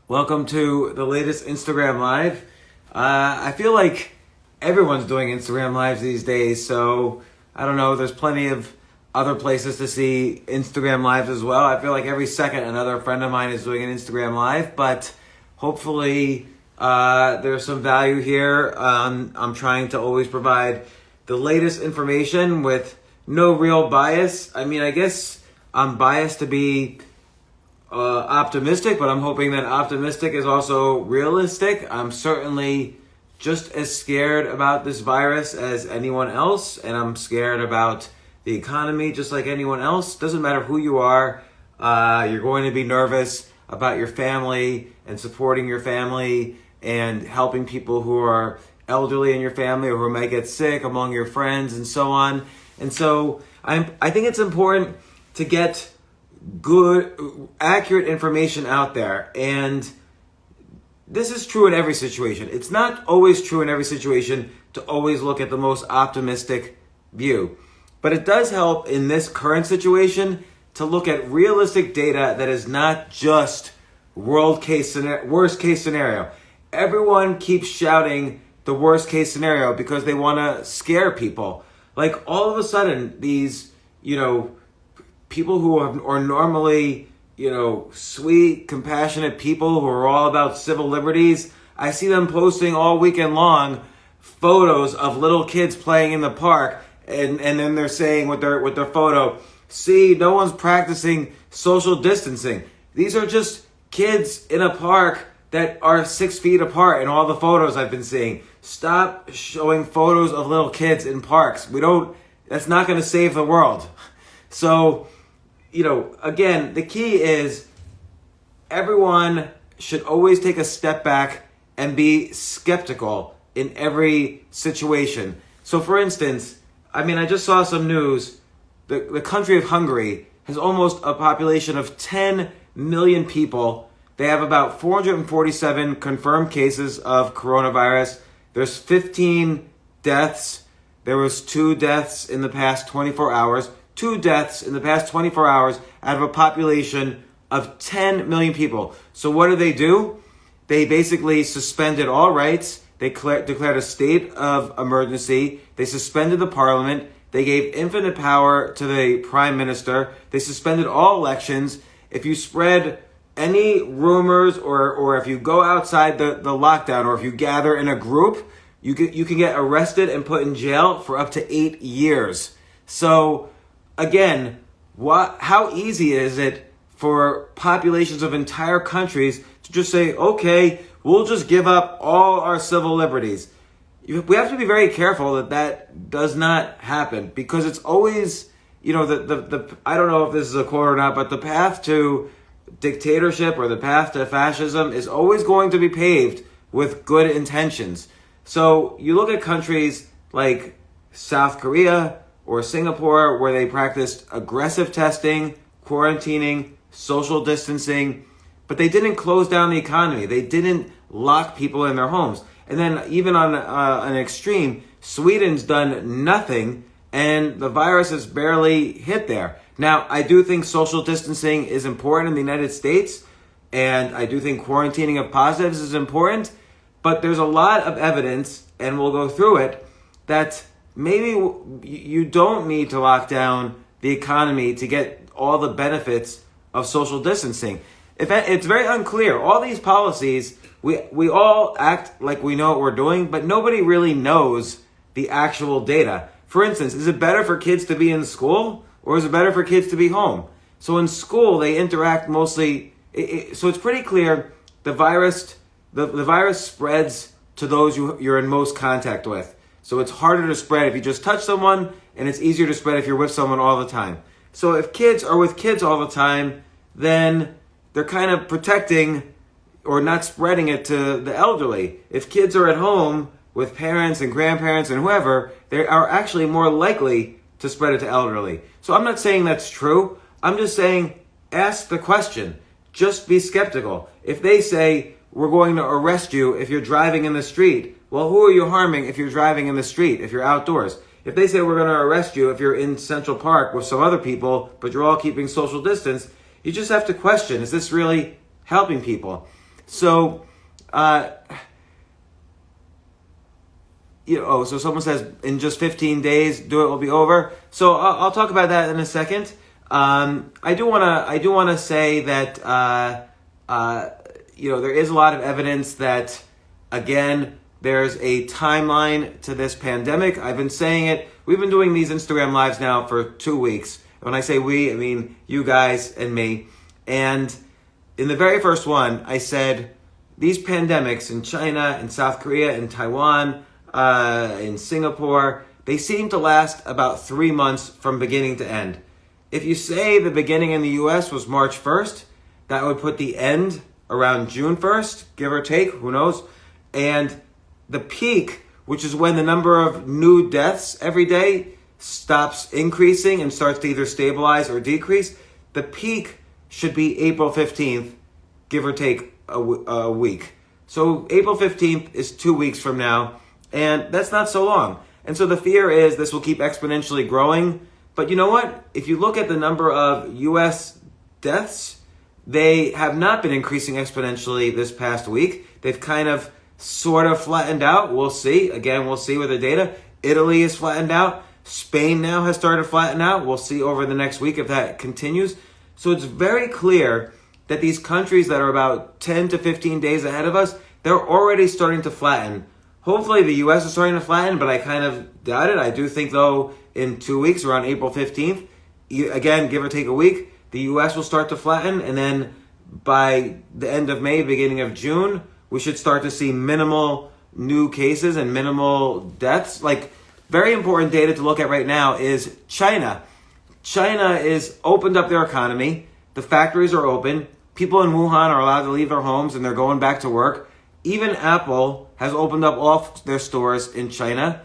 Welcome to the latest Instagram Live. I feel like everyone's doing Instagram Lives these days, so I don't know, there's plenty of other places to see Instagram Lives as well. I feel like every second another friend of mine is doing an Instagram Live, but hopefully there's some value here. I'm trying to always provide the latest information with no real bias. I mean, I guess I'm biased to be optimistic, but I'm hoping that optimistic is also realistic. I'm certainly just as scared about this virus as anyone else, and I'm scared about the economy just like anyone else. Doesn't matter who you are, you're going to be nervous about your family and supporting your family and helping people who are elderly in your family or who might get sick among your friends and so on. And so I think it's important to get good, accurate information out there. And this is true in every situation. It's not always true in every situation to always look at the most optimistic view. But it does help in this current situation to look at realistic data that is not just worst case scenario. Everyone keeps shouting the worst case scenario because they want to scare people. Like all of a sudden, these, people who are normally, sweet, compassionate people who are all about civil liberties, I see them posting all weekend long photos of little kids playing in the park, and then they're saying with their photo, see, no one's practicing social distancing. These are just kids in a park that are 6 feet apart in all the photos I've been seeing. Stop showing photos of little kids in parks. That's not going to save the world. So, again, the key is everyone should always take a step back and be skeptical in every situation. So, for instance, I just saw some news. The country of Hungary has almost a population of 10 million people. They have about 447 confirmed cases of coronavirus. There's 15 deaths. There was 2 deaths in the past 24 hours. 2 deaths in the past 24 hours out of a population of 10 million people. So what do? They basically suspended all rights. They declared a state of emergency. They suspended the parliament. They gave infinite power to the prime minister. They suspended all elections. If you spread any rumors or if you go outside the lockdown or if you gather in a group, you can get arrested and put in jail for up to 8 years. So again, how easy is it for populations of entire countries to just say, okay, we'll just give up all our civil liberties? We have to be very careful that does not happen, because it's always, I don't know if this is a quote or not, but the path to dictatorship or the path to fascism is always going to be paved with good intentions. So you look at countries like South Korea or Singapore, where they practiced aggressive testing, quarantining, social distancing, but they didn't close down the economy. They didn't lock people in their homes. And then even on an extreme, Sweden's done nothing, and the virus has barely hit there. Now, I do think social distancing is important in the United States, and I do think quarantining of positives is important, but there's a lot of evidence, and we'll go through it, that maybe you don't need to lock down the economy to get all the benefits of social distancing. It's very unclear. All these policies, we all act like we know what we're doing, but nobody really knows the actual data. For instance, is it better for kids to be in school, or is it better for kids to be home? So in school, they interact mostly. So it's pretty clear the virus spreads to those you're in most contact with. So it's harder to spread if you just touch someone, and it's easier to spread if you're with someone all the time. So if kids are with kids all the time, then they're kind of protecting or not spreading it to the elderly. If kids are at home with parents and grandparents and whoever, they are actually more likely to spread it to elderly. So I'm not saying that's true. I'm just saying, ask the question. Just be skeptical. If they say, we're going to arrest you if you're driving in the street, well, who are you harming if you're driving in the street, if you're outdoors? If they say we're going to arrest you if you're in Central Park with some other people, but you're all keeping social distance, you just have to question, is this really helping people? So, so someone says in just 15 days, do it will be over. So I'll talk about that in a second. I do wanna say that there is a lot of evidence that, again, there's a timeline to this pandemic. I've been saying it. We've been doing these Instagram lives now for 2 weeks. When I say we, I mean you guys and me. And in the very first one, I said these pandemics in China, in South Korea, in Taiwan, in Singapore, they seem to last about 3 months from beginning to end. If you say the beginning in the US was March 1st, that would put the end around June 1st, give or take, who knows? And the peak, which is when the number of new deaths every day stops increasing and starts to either stabilize or decrease, the peak should be April 15th, give or take a week. So April 15th is 2 weeks from now, and that's not so long. And so the fear is this will keep exponentially growing. But you know what? If you look at the number of US deaths, they have not been increasing exponentially this past week. They've kind of sort of flattened out. We'll see. Again, we'll see with the data. Italy is flattened out. Spain now has started to flatten out. We'll see over the next week if that continues. So it's very clear that these countries that are about 10 to 15 days ahead of us, they're already starting to flatten. Hopefully the US is starting to flatten, but I kind of doubt it. I do think, though, in 2 weeks, around April 15th, again, give or take a week, the US will start to flatten. And then by the end of May, beginning of June, we should start to see minimal new cases and minimal deaths. Like, very important data to look at right now is China. China is opened up their economy. The factories are open. People in Wuhan are allowed to leave their homes and they're going back to work. Even Apple has opened up all their stores in China.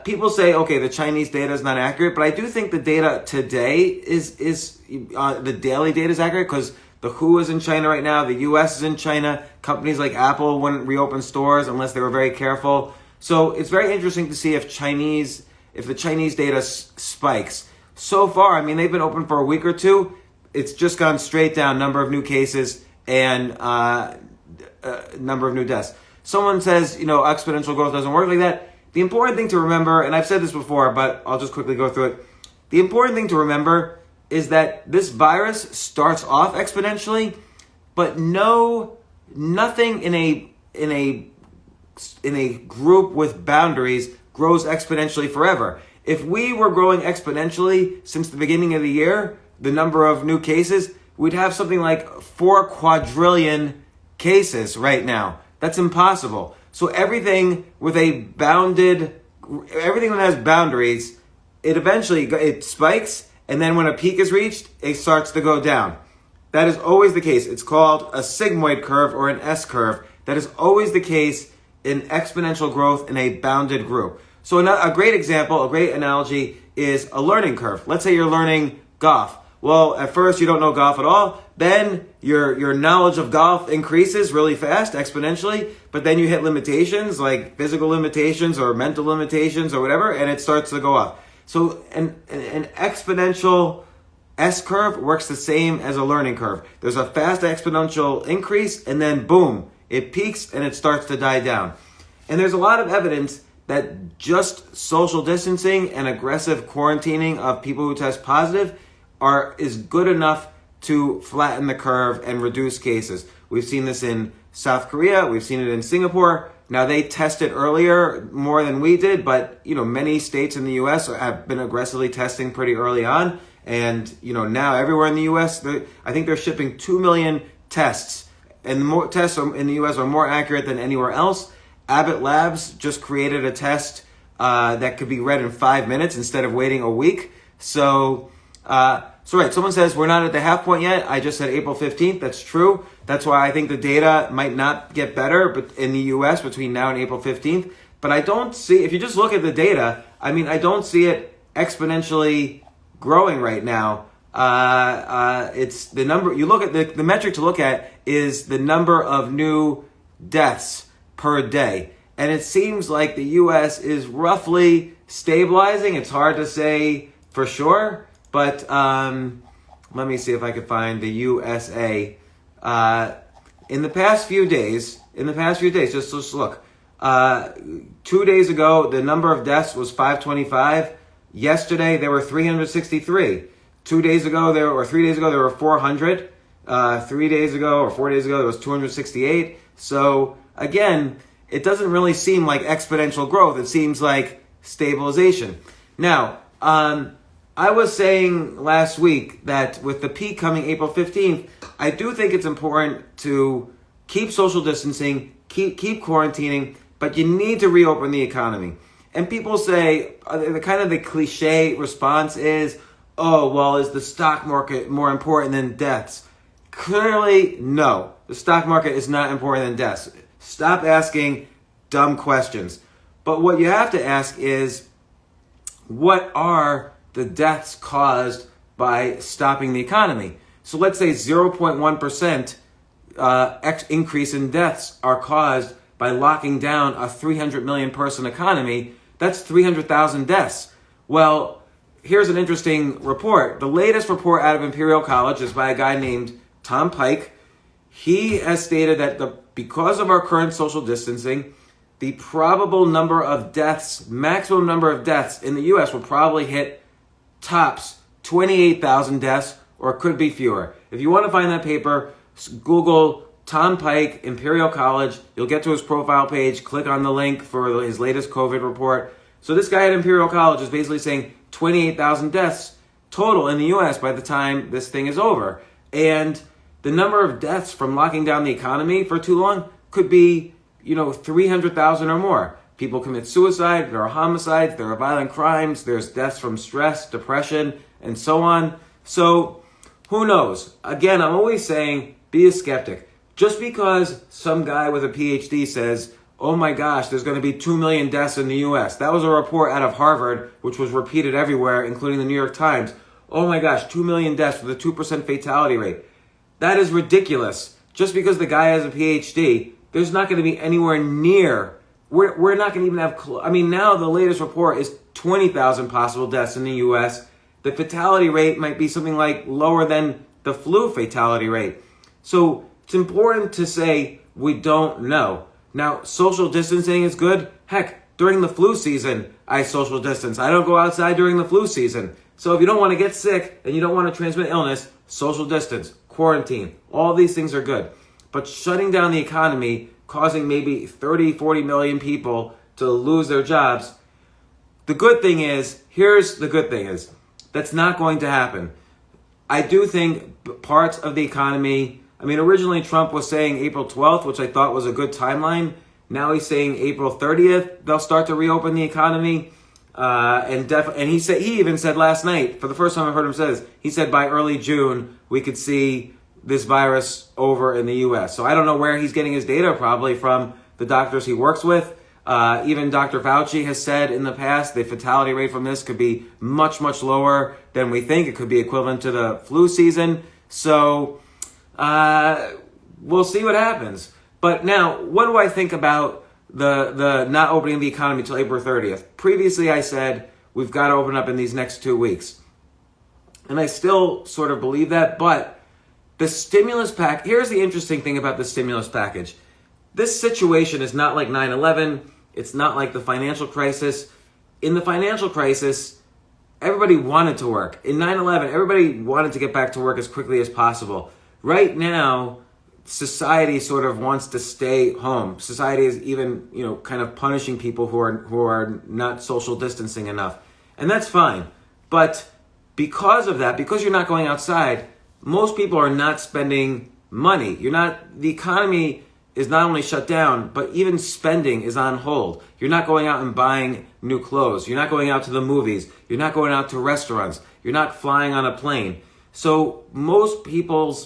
People say, okay, the Chinese data is not accurate, but I do think the data today is the daily data is accurate, because the WHO is in China right now. The US is in China. Companies like Apple wouldn't reopen stores unless they were very careful. So it's very interesting to see if the Chinese data spikes. So far, I mean, they've been open for a week or two. It's just gone straight down, number of new cases and number of new deaths. Someone says, exponential growth doesn't work like that. The important thing to remember, and I've said this before, but I'll just quickly go through it. The important thing to remember is that this virus starts off exponentially, but nothing in a group with boundaries grows exponentially forever. If we were growing exponentially since the beginning of the year, the number of new cases, we'd have something like 4 quadrillion cases right now. That's impossible. So everything that has boundaries, it spikes, and then when a peak is reached, it starts to go down. That is always the case. It's called a sigmoid curve or an S curve. That is always the case in exponential growth in a bounded group. So a great example, a great analogy is a learning curve. Let's say you're learning golf. Well, at first you don't know golf at all. Then your knowledge of golf increases really fast, exponentially. But then you hit limitations like physical limitations or mental limitations or whatever, and it starts to go up. So an exponential S curve works the same as a learning curve. There's a fast exponential increase, and then boom, it peaks and it starts to die down. And there's a lot of evidence that just social distancing and aggressive quarantining of people who test positive is good enough to flatten the curve and reduce cases. We've seen this in South Korea. We've seen it in Singapore. Now, they tested earlier more than we did, but many states in the U.S. have been aggressively testing pretty early on. And now everywhere in the U.S., I think they're shipping 2 million tests. And the more tests in the U.S. are more accurate than anywhere else. Abbott Labs just created a test that could be read in 5 minutes instead of waiting a week. So right, someone says we're not at the half point yet. I just said April 15th. That's true. That's why I think the data might not get better but in the U.S. between now and April 15th. But I don't see, if you just look at the data, I don't see it exponentially growing right now. It's the number, you look at the metric to look at is the number of new deaths per day. And it seems like the U.S. is roughly stabilizing. It's hard to say for sure. But let me see if I can find the USA. in the past few days, just look. 2 days ago, the number of deaths was 525. Yesterday, there were 363. 2 days ago, there were 400. 3 days ago or 4 days ago, there was 268. So again, it doesn't really seem like exponential growth. It seems like stabilization. Now, I was saying last week that with the peak coming April 15th, I do think it's important to keep social distancing, keep quarantining, but you need to reopen the economy. And people say, the cliche response is, oh, well, is the stock market more important than deaths? Clearly, no. The stock market is not important than deaths. Stop asking dumb questions. But what you have to ask is, what are the deaths caused by stopping the economy? So let's say 0.1% increase in deaths are caused by locking down a 300 million person economy. That's 300,000 deaths. Well, here's an interesting report. The latest report out of Imperial College is by a guy named Tom Pike. He has stated that because of our current social distancing, the probable number of deaths, maximum number of deaths in the U.S. will probably hit tops 28,000 deaths, or it could be fewer. If you want to find that paper, Google Tom Pike, Imperial College. You'll get to his profile page. Click on the link for his latest COVID report. So this guy at Imperial College is basically saying 28,000 deaths total in the U.S. by the time this thing is over. And the number of deaths from locking down the economy for too long could be, 300,000 or more. People commit suicide, there are homicides, there are violent crimes, there's deaths from stress, depression, and so on. So, who knows? Again, I'm always saying, be a skeptic. Just because some guy with a PhD says, oh my gosh, there's going to be 2 million deaths in the U.S. That was a report out of Harvard, which was repeated everywhere, including the New York Times. Oh my gosh, 2 million deaths with a 2% fatality rate. That is ridiculous. Just because the guy has a PhD, there's not going to be anywhere near. We're not going to even have. Now the latest report is 20,000 possible deaths in the U.S. The fatality rate might be something like lower than the flu fatality rate. So it's important to say we don't know. Now, social distancing is good. Heck, during the flu season, I social distance. I don't go outside during the flu season. So if you don't want to get sick and you don't want to transmit illness, social distance, quarantine, all these things are good. But shutting down the economy, causing maybe 30, 40 million people to lose their jobs, here's the good thing is, that's not going to happen. I do think parts of the economy, originally Trump was saying April 12th, which I thought was a good timeline. Now he's saying April 30th, they'll start to reopen the economy. And he even said last night, for the first time I've heard him say this, he said by early June, we could see this virus over in the U.S. So I don't know where he's getting his data, probably from the doctors he works with. Even Dr. Fauci has said in the past the fatality rate from this could be much, much lower than we think. It could be equivalent to the flu season. So we'll see what happens. But now, what do I think about the not opening the economy until April 30th? Previously, I said we've got to open up in these next 2 weeks. And I still sort of believe that, but the stimulus pack, here's the interesting thing about the stimulus package. This situation is not like 9/11. It's not like the financial crisis. In the financial crisis, everybody wanted to work. In 9/11, everybody wanted to get back to work as quickly as possible. Right now, society sort of wants to stay home. Society is even, kind of punishing people who are not social distancing enough. And that's fine. But because of that, because you're not going outside, most people are not spending money. The economy is not only shut down, but even spending is on hold. You're not going out and buying new clothes. You're not going out to the movies. You're not going out to restaurants. You're not flying on a plane. So most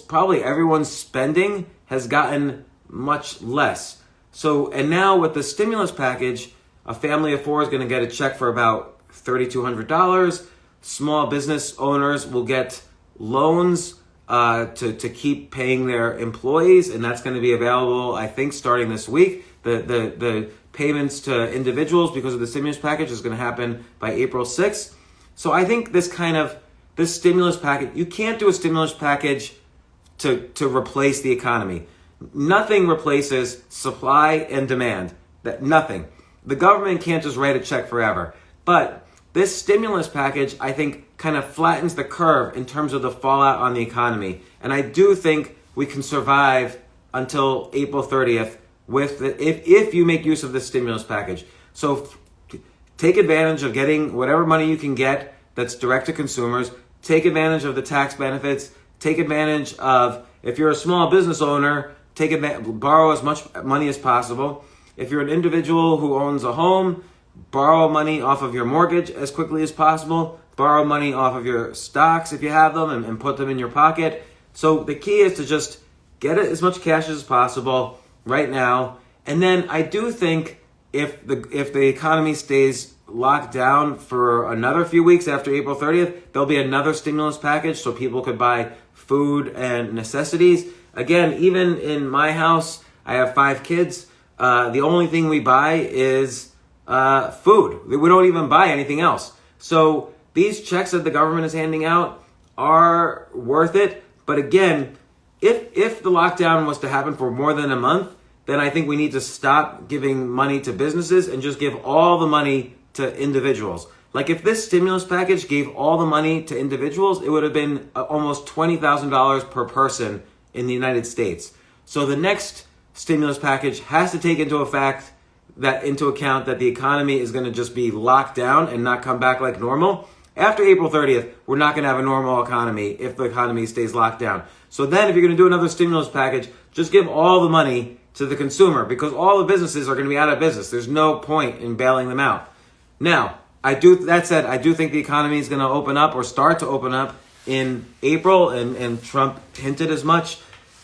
probably everyone's spending has gotten much less. So, and now with the stimulus package, a family of four is going to get a check for about $3,200. Small business owners will get loans to keep paying their employees, and that's going to be available, I think, starting this week. The payments to individuals because of the stimulus package is going to happen by April 6th. So I think this stimulus package, you can't do a stimulus package to replace the economy. Nothing replaces supply and demand. Nothing. The government can't just write a check forever. But this stimulus package, I think, kind of flattens the curve in terms of the fallout on the economy. And I do think we can survive until April 30th if you make use of this stimulus package. So take advantage of getting whatever money you can get that's direct to consumers. Take advantage of the tax benefits. Take advantage of, if you're a small business owner, borrow as much money as possible. If you're an individual who owns a home, borrow money off of your mortgage as quickly as possible. Borrow money off of your stocks if you have them and put them in your pocket. So the key is to just get as much cash as possible right now. And then I do think if the economy stays locked down for another few weeks after April 30th, there'll be another stimulus package so people could buy food and necessities. Again, even in my house, I have 5 kids. The only thing we buy is food. We don't even buy anything else. So these checks that the government is handing out are worth it. But again, if the lockdown was to happen for more than a month, then I think we need to stop giving money to businesses and just give all the money to individuals. Like if this stimulus package gave all the money to individuals, it would have been almost $20,000 per person in the United States. So the next stimulus package has to take into account that the economy is going to just be locked down and not come back like normal. After April 30th, we're not going to have a normal economy if the economy stays locked down. So then if you're going to do another stimulus package, just give all the money to the consumer, because all the businesses are going to be out of business. There's no point in bailing them out. Now, that said, I do think the economy is going to open up or start to open up in April, and Trump hinted as much.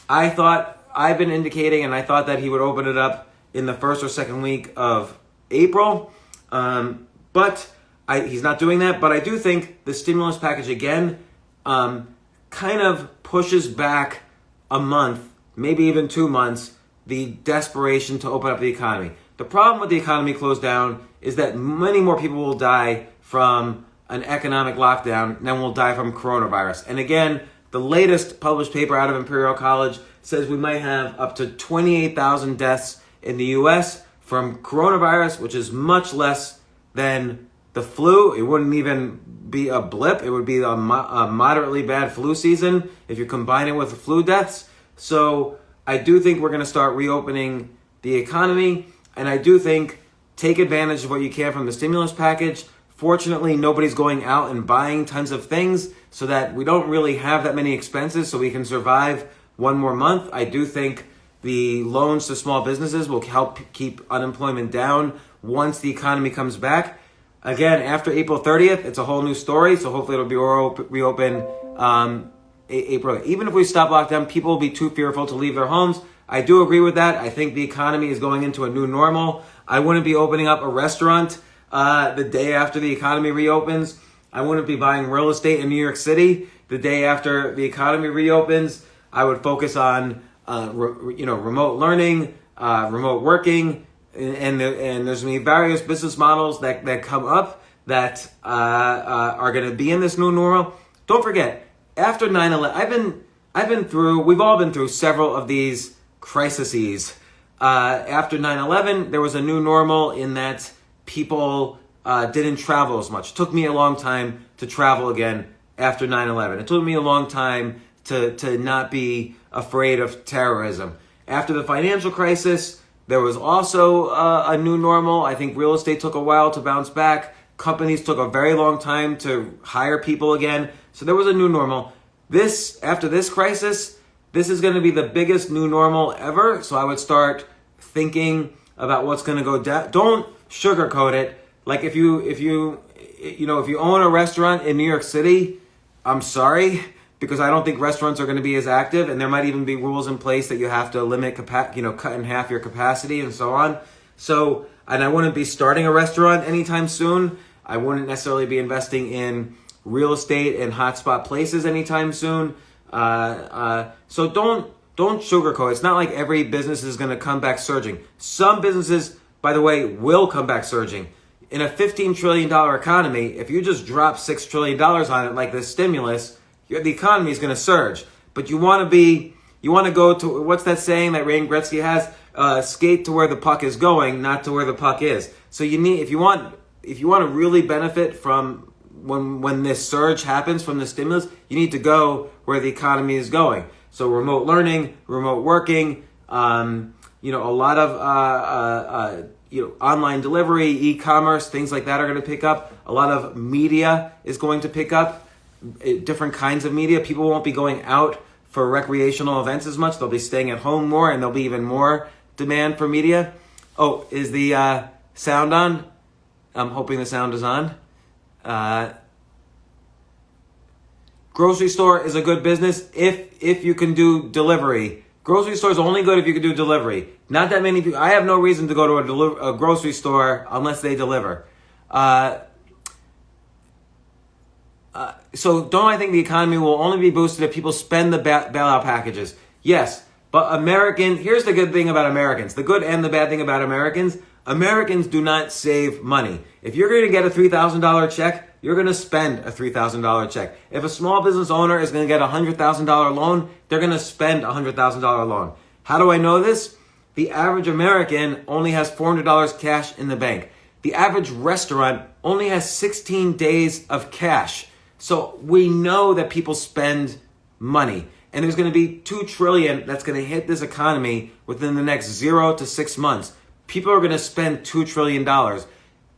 I've been indicating, and I thought that he would open it up in the first or second week of April, but he's not doing that. But I do think the stimulus package, again, kind of pushes back a month, maybe even 2 months, the desperation to open up the economy. The problem with the economy closed down is that many more people will die from an economic lockdown than will die from coronavirus. And again, the latest published paper out of Imperial College says we might have up to 28,000 deaths in the U.S. from coronavirus, which is much less than the flu. It wouldn't even be a blip. It would be a moderately bad flu season if you combine it with the flu deaths. So I do think we're going to start reopening the economy, and I do think take advantage of what you can from the stimulus package. Fortunately, nobody's going out and buying tons of things so that we don't really have that many expenses so we can survive one more month. I do think the loans to small businesses will help keep unemployment down once the economy comes back. Again, after April 30th, it's a whole new story, so hopefully it'll be reopened April. Even if we stop lockdown, people will be too fearful to leave their homes. I do agree with that. I think the economy is going into a new normal. I wouldn't be opening up a restaurant the day after the economy reopens. I wouldn't be buying real estate in New York City the day after the economy reopens. I would focus on remote learning, remote working, and there's going to be various business models that come up that are going to be in this new normal. Don't forget, after 9/11, we've all been through several of these crises. After 9/11, there was a new normal in that people didn't travel as much. It took me a long time to travel again after 9/11. It took me a long time to not be afraid of terrorism. After the financial crisis, there was also a new normal. I think real estate took a while to bounce back. Companies took a very long time to hire people again. So there was a new normal. After this crisis, this is going to be the biggest new normal ever. So I would start thinking about what's going to go down. Don't sugarcoat it. Like if you own a restaurant in New York City, I'm sorry, because I don't think restaurants are going to be as active, and there might even be rules in place that you have to limit cut in half your capacity and so on. So, and I wouldn't be starting a restaurant anytime soon. I wouldn't necessarily be investing in real estate and hotspot places anytime soon. So don't sugarcoat. It's not like every business is going to come back surging. Some businesses, by the way, will come back surging. In a $15 trillion economy, if you just drop $6 trillion on it like this stimulus, the economy is going to surge. But you want to be You want to go to, what's that saying that Wayne Gretzky has? Skate to where the puck is going, not to where the puck is. So you need, if you want to really benefit from when this surge happens from the stimulus, you need to go where the economy is going. So remote learning, remote working, a lot of online delivery, e-commerce, things like that are going to pick up. A lot of media is going to pick up, different kinds of media. People won't be going out for recreational events as much. They'll be staying at home more, and there'll be even more demand for media. Oh, is the sound on? I'm hoping the sound is on. Grocery store is a good business if you can do delivery. Grocery store is only good if you can do delivery. Not that many people. I have no reason to go to a grocery store unless they deliver. So don't I think the economy will only be boosted if people spend the bailout packages? Yes, but here's the good thing about Americans. The good and the bad thing about Americans do not save money. If you're going to get a $3,000 check, you're going to spend a $3,000 check. If a small business owner is going to get a $100,000 loan, they're going to spend a $100,000 loan. How do I know this? The average American only has $400 cash in the bank. The average restaurant only has 16 days of cash. So we know that people spend money. And there's going to be $2 trillion that's going to hit this economy within the next 0 to 6 months. People are going to spend $2 trillion.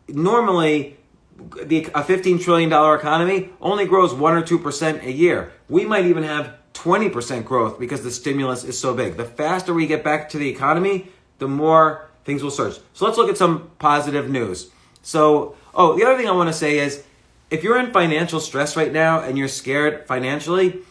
Normally, a $15 trillion economy only grows 1 or 2% a year. We might even have 20% growth because the stimulus is so big. The faster we get back to the economy, the more things will surge. So let's look at some positive news. So, the other thing I want to say is, if you're in financial stress right now and you're scared financially,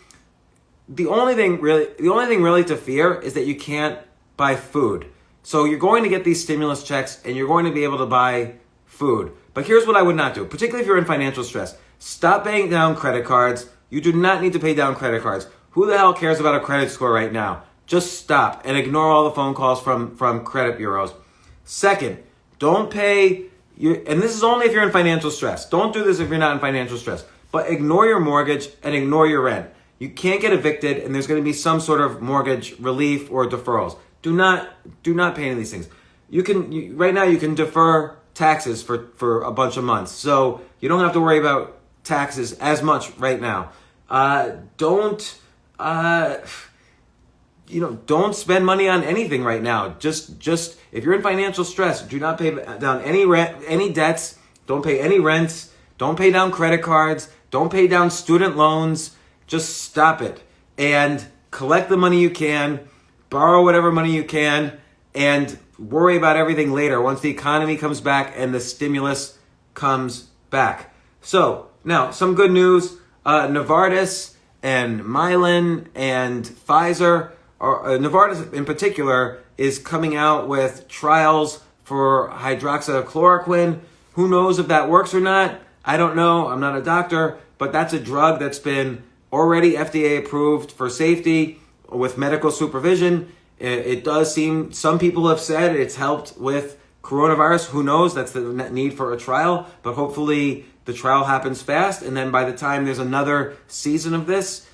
the only thing really to fear is that you can't buy food. So you're going to get these stimulus checks and you're going to be able to buy food. But here's what I would not do, particularly if you're in financial stress. Stop paying down credit cards. You do not need to pay down credit cards. Who the hell cares about a credit score right now? Just stop and ignore all the phone calls from credit bureaus. Second, don't pay, and this is only if you're in financial stress. Don't do this if you're not in financial stress. But ignore your mortgage and ignore your rent. You can't get evicted, and there's going to be some sort of mortgage relief or deferrals. Do not pay any of these things. Right now you can defer taxes for a bunch of months, so you don't have to worry about taxes as much right now. Don't spend money on anything right now. Just if you're in financial stress, do not pay down any debts. Don't pay any rents. Don't pay down credit cards. Don't pay down student loans. Just stop it and collect the money you can, borrow whatever money you can, and worry about everything later once the economy comes back and the stimulus comes back. So now some good news. Novartis and Mylan and Pfizer, Novartis in particular, is coming out with trials for hydroxychloroquine. Who knows if that works or not? I don't know. I'm not a doctor, but that's a drug that's been already FDA approved for safety with medical supervision. It does seem, some people have said it's helped with coronavirus. Who knows? That's the need for a trial, but hopefully the trial happens fast. And then by the time there's another season of this,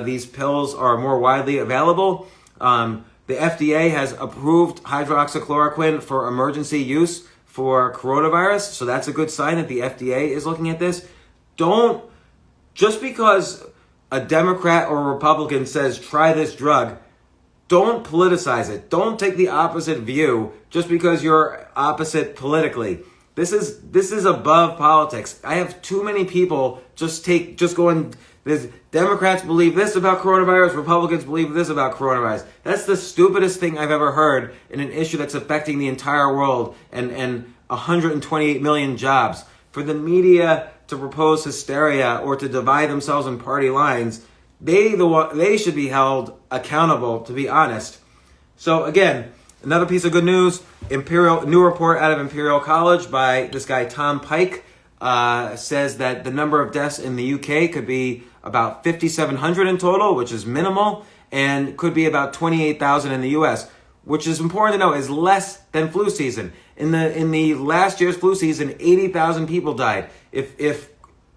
these pills are more widely available. The FDA has approved hydroxychloroquine for emergency use for coronavirus. So that's a good sign that the FDA is looking at this. Just because a Democrat or a Republican says, try this drug, don't politicize it. Don't take the opposite view just because you're opposite politically. This is above politics. I have too many people just going, Democrats believe this about coronavirus, Republicans believe this about coronavirus. That's the stupidest thing I've ever heard in an issue that's affecting the entire world and 128 million jobs. For the media to propose hysteria or to divide themselves in party lines, they should be held accountable, to be honest. So again, another piece of good news, new report out of Imperial College by this guy Tom Pike says that the number of deaths in the UK could be about 5,700 in total, which is minimal, and could be about 28,000 in the US, which is important to know is less than flu season. In the last year's flu season, 80,000 people died. If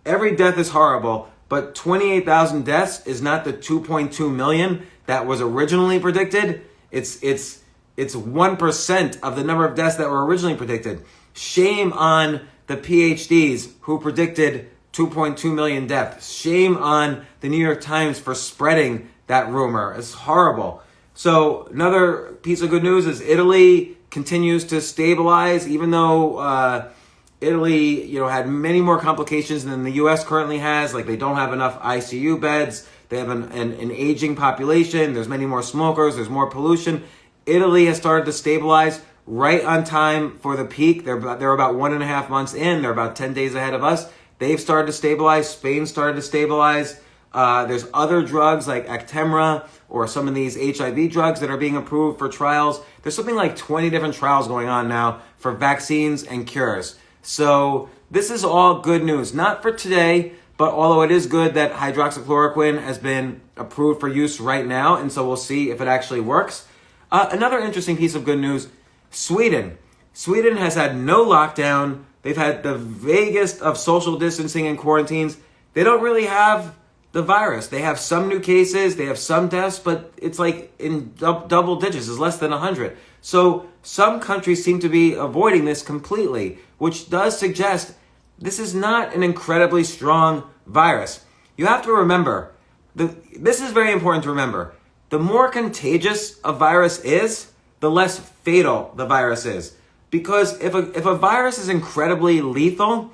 every death is horrible, but 28,000 deaths is not the 2.2 million that was originally predicted. It's 1% of the number of deaths that were originally predicted. Shame on the PhDs who predicted 2.2 million deaths. Shame on the New York Times for spreading that rumor. It's horrible. So another piece of good news is Italy continues to stabilize, even though Italy, had many more complications than the U.S. currently has. Like, they don't have enough ICU beds. They have an aging population. There's many more smokers. There's more pollution. Italy has started to stabilize right on time for the peak. They're about 1.5 months in. They're about 10 days ahead of us. They've started to stabilize. Spain started to stabilize. There's other drugs like Actemra or some of these HIV drugs that are being approved for trials. There's something like 20 different trials going on now for vaccines and cures. So this is all good news. Not for today, but although it is good that hydroxychloroquine has been approved for use right now, and so we'll see if it actually works. Another interesting piece of good news, Sweden. Sweden has had no lockdown. They've had the vaguest of social distancing and quarantines. They don't really have the virus. They have some new cases, they have some deaths, but it's like in double digits. It's less than 100. So some countries seem to be avoiding this completely, which does suggest this is not an incredibly strong virus. You have to remember, this is very important to remember. The more contagious a virus is, the less fatal the virus is. Because if a virus is incredibly lethal,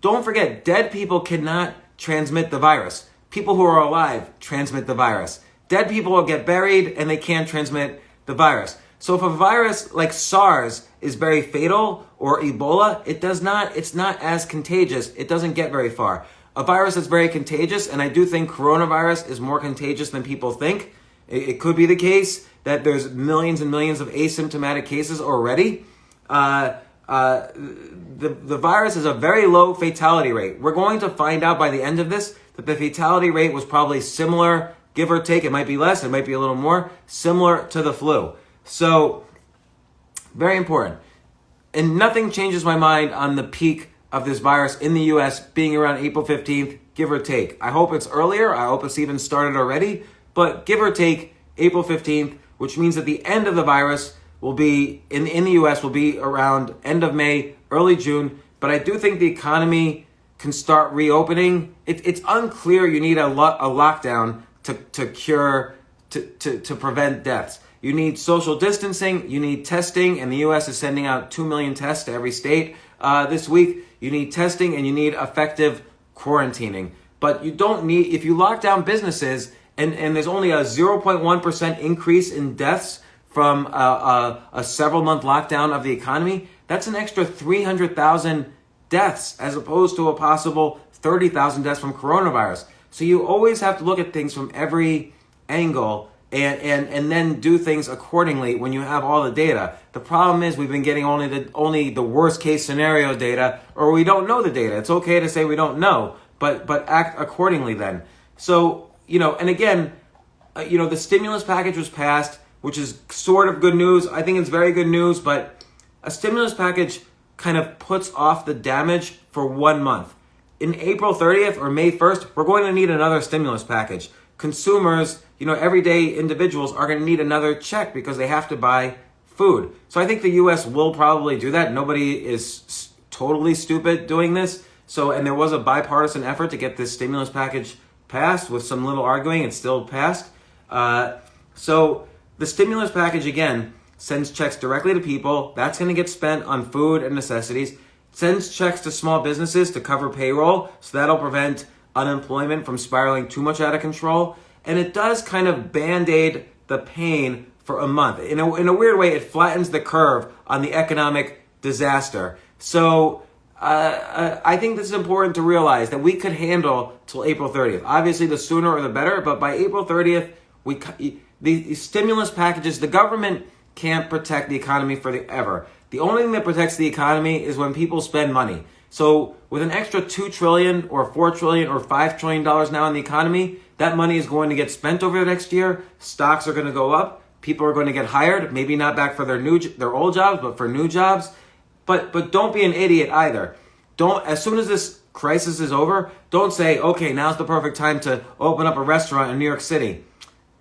don't forget, dead people cannot transmit the virus. People who are alive transmit the virus. Dead people will get buried and they can't transmit the virus. So if a virus like SARS is very fatal, or Ebola, it's not as contagious. It doesn't get very far. A virus that's very contagious, and I do think coronavirus is more contagious than people think. It could be the case that there's millions and millions of asymptomatic cases already. The virus has a very low fatality rate. We're going to find out by the end of this that the fatality rate was probably similar, give or take. It might be less, it might be a little more, similar to the flu. So, very important. And nothing changes my mind on the peak of this virus in the U.S. being around April 15th, give or take. I hope it's earlier. I hope it's even started already. But give or take April 15th, which means that the end of the virus will be, in the U.S., will be around end of May, early June. But I do think the economy can start reopening. It's unclear you need a lockdown to prevent deaths. You need social distancing, you need testing, and the U.S. is sending out 2 million tests to every state this week. You need testing and you need effective quarantining. But you don't need, if you lock down businesses and there's only a 0.1% increase in deaths from a several month lockdown of the economy, that's an extra 300,000 deaths as opposed to a possible 30,000 deaths from coronavirus. So you always have to look at things from every angle and then do things accordingly when you have all the data. The problem is we've been getting only the worst case scenario data, or we don't know the data. It's okay to say we don't know, but act accordingly then. So, and again, the stimulus package was passed, which is sort of good news. I think it's very good news, but a stimulus package kind of puts off the damage for 1 month. In April 30th or May 1st, we're going to need another stimulus package. Consumers, everyday individuals are going to need another check because they have to buy food. So I think the U.S. will probably do that. Nobody is totally stupid doing this. So, and there was a bipartisan effort to get this stimulus package passed with some little arguing. It's still passed. So the stimulus package, again, sends checks directly to people. That's going to get spent on food and necessities. Sends checks to small businesses to cover payroll. So that'll prevent unemployment from spiraling too much out of control. And it does kind of band-aid the pain for a month. In a weird way, it flattens the curve on the economic disaster. So I think this is important to realize that we could handle till April 30th. Obviously, the sooner or the better, but by April 30th, the stimulus packages, the government can't protect the economy forever. The only thing that protects the economy is when people spend money. So with an extra $2 trillion or $4 trillion or $5 trillion now in the economy, that money is going to get spent over the next year. Stocks are going to go up. People are going to get hired, maybe not back for their old jobs, but for new jobs. But don't be an idiot either. As soon as this crisis is over, don't say, okay, now's the perfect time to open up a restaurant in New York City.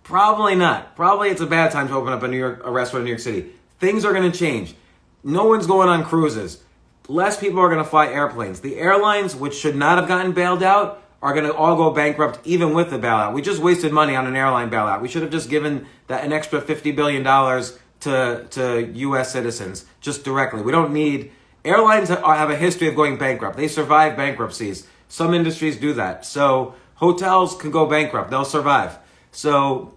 Probably not. Probably it's a bad time to open up a restaurant in New York City. Things are going to change. No one's going on cruises. Less people are going to fly airplanes. The airlines, which should not have gotten bailed out, are going to all go bankrupt even with the bailout. We just wasted money on an airline bailout. We should have just given that an extra $50 billion to U.S. citizens just directly. We don't need... Airlines have a history of going bankrupt. They survive bankruptcies. Some industries do that. So hotels can go bankrupt. They'll survive. So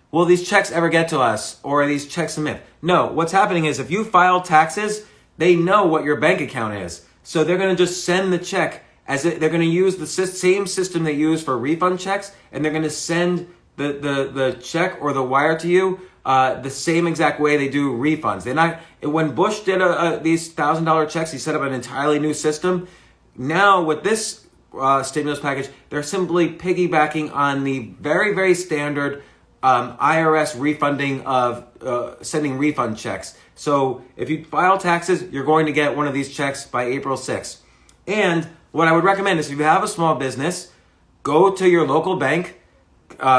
will these checks ever get to us? Or are these checks a myth? No. What's happening is if you file taxes, they know what your bank account is. So they're going to just send the check. They're going to use the same system they use for refund checks, and they're going to send the check or the wire to you the same exact way they do refunds. They're not. When Bush did these $1,000 checks, he set up an entirely new system. Now with this stimulus package, they're simply piggybacking on the very, very standard IRS refunding of sending refund checks. So if you file taxes, you're going to get one of these checks by April 6th. And what I would recommend is if you have a small business, go to your local bank,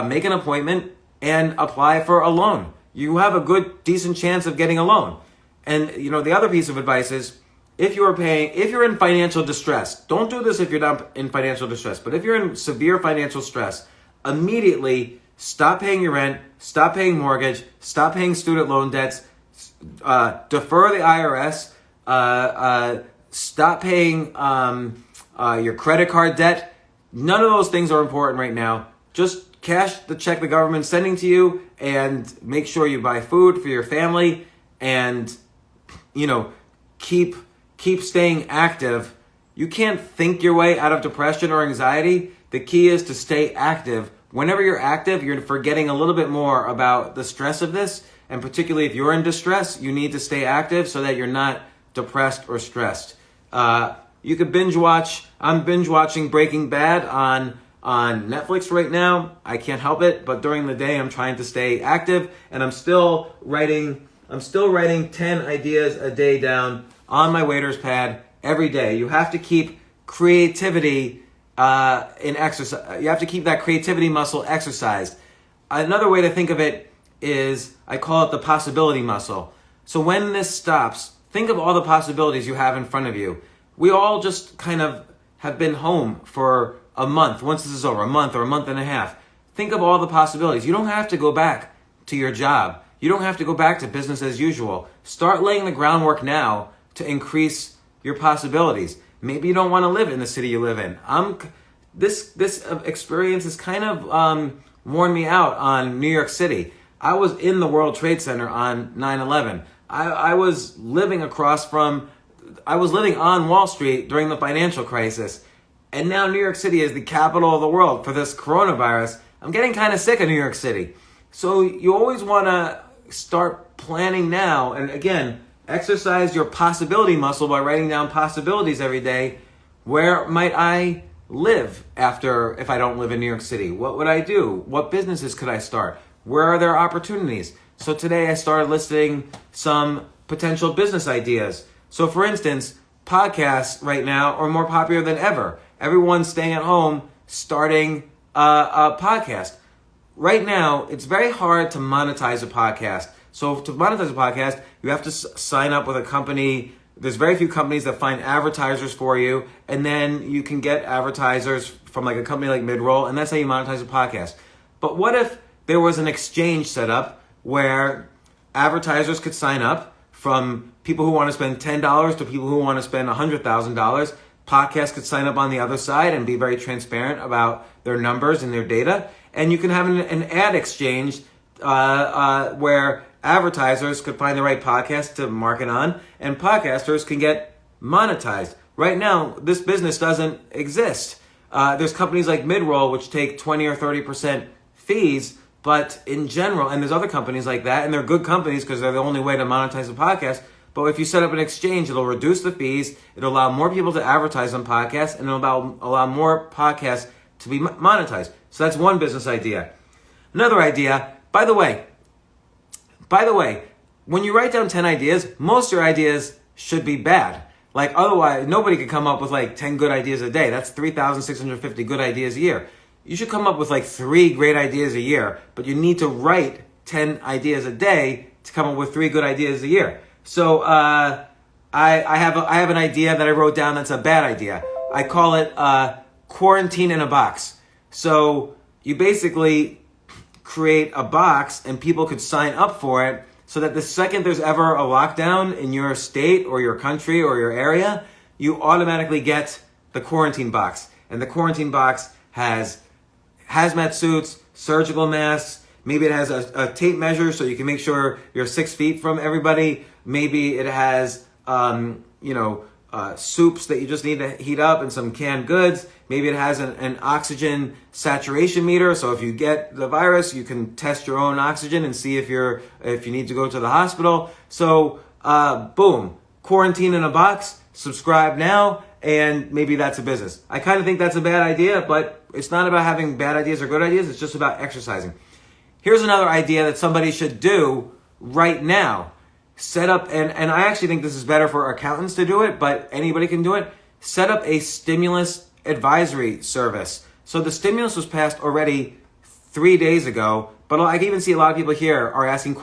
make an appointment, and apply for a loan. You have a good, decent chance of getting a loan. And the other piece of advice is if you're in financial distress, don't do this if you're not in financial distress, but if you're in severe financial stress, immediately stop paying your rent, stop paying mortgage, stop paying student loan debts, defer the IRS, stop paying your credit card debt. None of those things are important right now. Just cash the check the government's sending to you and make sure you buy food for your family and, keep staying active. You can't think your way out of depression or anxiety. The key is to stay active. Whenever you're active, you're forgetting a little bit more about the stress of this. And particularly if you're in distress, you need to stay active so that you're not depressed or stressed. You could binge watch. I'm binge watching Breaking Bad on Netflix right now. I can't help it, but during the day I'm trying to stay active, and I'm still writing 10 ideas a day down on my waiter's pad every day. You have to keep creativity in exercise. You have to keep that creativity muscle exercised. Another way to think of it is I call it the possibility muscle. So when this stops, think of all the possibilities you have in front of you. We all just kind of have been home for a month. Once this is over, a month or a month and a half. Think of all the possibilities. You don't have to go back to your job. You don't have to go back to business as usual. Start laying the groundwork now to increase your possibilities. Maybe you don't want to live in the city you live in. This experience has kind of worn me out on New York City. I was in the World Trade Center on 9/11. I was living on Wall Street during the financial crisis. And now New York City is the capital of the world for this coronavirus. I'm getting kind of sick of New York City. So you always want to start planning now. And again, exercise your possibility muscle by writing down possibilities every day. Where might I live if I don't live in New York City? What would I do? What businesses could I start? Where are there opportunities? So today I started listing some potential business ideas. So for instance, podcasts right now are more popular than ever. Everyone's staying at home, starting a podcast. Right now, it's very hard to monetize a podcast. So to monetize a podcast, you have to sign up with a company. There's very few companies that find advertisers for you, and then you can get advertisers from like a company like Midroll, and that's how you monetize a podcast. But what if there was an exchange set up where advertisers could sign up from people who want to spend $10 to people who want to spend $100,000. Podcasts could sign up on the other side and be very transparent about their numbers and their data. And you can have an ad exchange where advertisers could find the right podcast to market on, and podcasters can get monetized. Right now, this business doesn't exist. There's companies like Midroll which take 20 or 30% fees, but in general, and there's other companies like that, and they're good companies because they're the only way to monetize a podcast. But if you set up an exchange, it'll reduce the fees, it'll allow more people to advertise on podcasts, and it'll allow more podcasts to be monetized. So that's one business idea. Another idea, by the way, when you write down 10 ideas, most of your ideas should be bad. Like otherwise, nobody could come up with like 10 good ideas a day. That's 3,650 good ideas a year. You should come up with like 3 great ideas a year, but you need to write 10 ideas a day to come up with 3 good ideas a year. So I have an idea that I wrote down that's a bad idea. I call it quarantine in a box. So you basically create a box and people could sign up for it so that the second there's ever a lockdown in your state or your country or your area, you automatically get the quarantine box. And the quarantine box has hazmat suits, surgical masks. Maybe it has a tape measure so you can make sure you're 6 feet from everybody. Maybe it has, soups that you just need to heat up and some canned goods. Maybe it has an oxygen saturation meter. So if you get the virus, you can test your own oxygen and see if you need to go to the hospital. So, boom, quarantine in a box, subscribe now, and maybe that's a business. I kind of think that's a bad idea, but it's not about having bad ideas or good ideas. It's just about exercising. Here's another idea that somebody should do right now. Set up, and I actually think this is better for accountants to do it, but anybody can do it. Set up a stimulus advisory service. So the stimulus was passed already 3 days ago, but I can even see a lot of people here are asking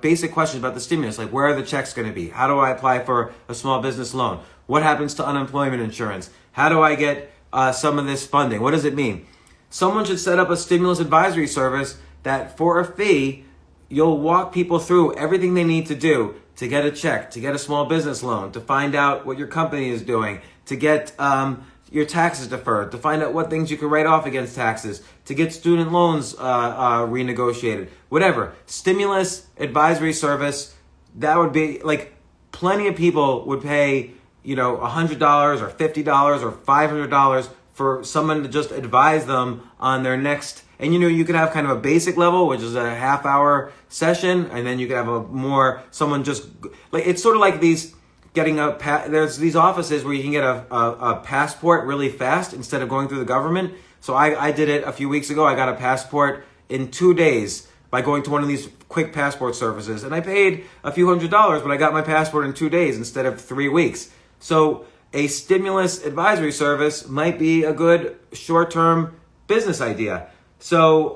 basic questions about the stimulus, like where are the checks going to be? How do I apply for a small business loan? What happens to unemployment insurance? How do I get some of this funding? What does it mean? Someone should set up a stimulus advisory service that for a fee, you'll walk people through everything they need to do to get a check, to get a small business loan, to find out what your company is doing, to get your taxes deferred, to find out what things you can write off against taxes, to get student loans renegotiated, whatever. Stimulus advisory service, that would be like plenty of people would pay, $100 or $50 or $500 for someone to just advise them on their next. And you could have kind of a basic level, which is a half-hour session, and then you could have someone just like it's sort of like there's these offices where you can get a passport really fast instead of going through the government. So I did it a few weeks ago. I got a passport in 2 days by going to one of these quick passport services, and I paid a few $100s, but I got my passport in 2 days instead of 3 weeks. So a stimulus advisory service might be a good short-term business idea. So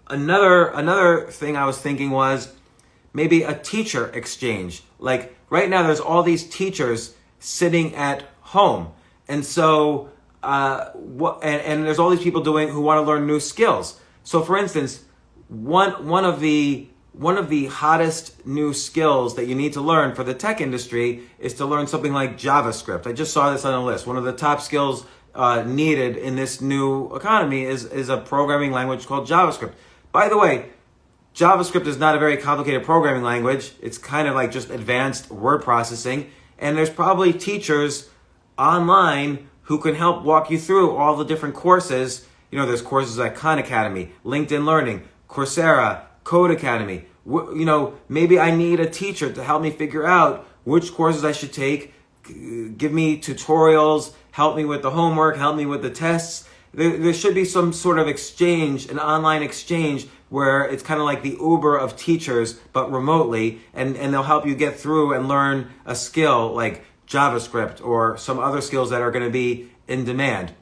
another thing I was thinking was maybe a teacher exchange. Like right now, there's all these teachers sitting at home, and so and there's all these people who want to learn new skills. So, for instance, one of the hottest new skills that you need to learn for the tech industry is to learn something like JavaScript. I just saw this on a list. One of the top skills needed in this new economy is a programming language called JavaScript. By the way, JavaScript is not a very complicated programming language. It's kind of like just advanced word processing. And there's probably teachers online who can help walk you through all the different courses. There's courses like Khan Academy, LinkedIn Learning, Coursera, Code Academy. Maybe I need a teacher to help me figure out which courses I should take, give me tutorials, help me with the homework, help me with the tests. There should be some sort of exchange, an online exchange, where it's kind of like the Uber of teachers, but remotely, and they'll help you get through and learn a skill like JavaScript or some other skills that are going to be in demand.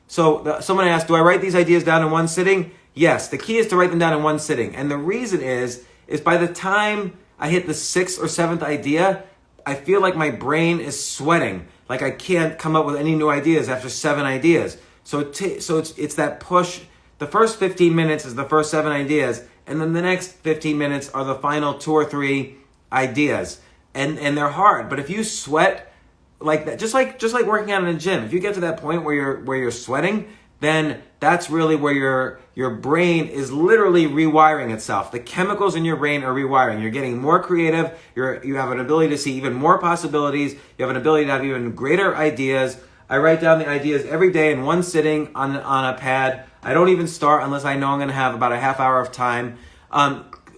So someone asked, do I write these ideas down in one sitting? Yes, the key is to write them down in one sitting. And the reason is by the time I hit the 6th or 7th idea, I feel like my brain is sweating. Like I can't come up with any new ideas after 7 ideas. So it's that push. The first 15 minutes is the first 7 ideas, and then the next 15 minutes are the final 2 or 3 ideas. And they're hard. But if you sweat like that, just like working out in a gym, if you get to that point where you're sweating, then that's really where your brain is literally rewiring itself. The chemicals in your brain are rewiring. You're getting more creative. You have an ability to see even more possibilities. You have an ability to have even greater ideas. I write down the ideas every day in one sitting on a pad. I don't even start unless I know I'm going to have about a half hour of time.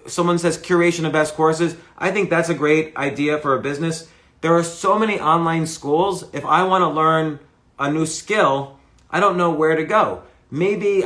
Someone says curation of best courses. I think that's a great idea for a business. There are so many online schools. If I want to learn a new skill, I don't know where to go. Maybe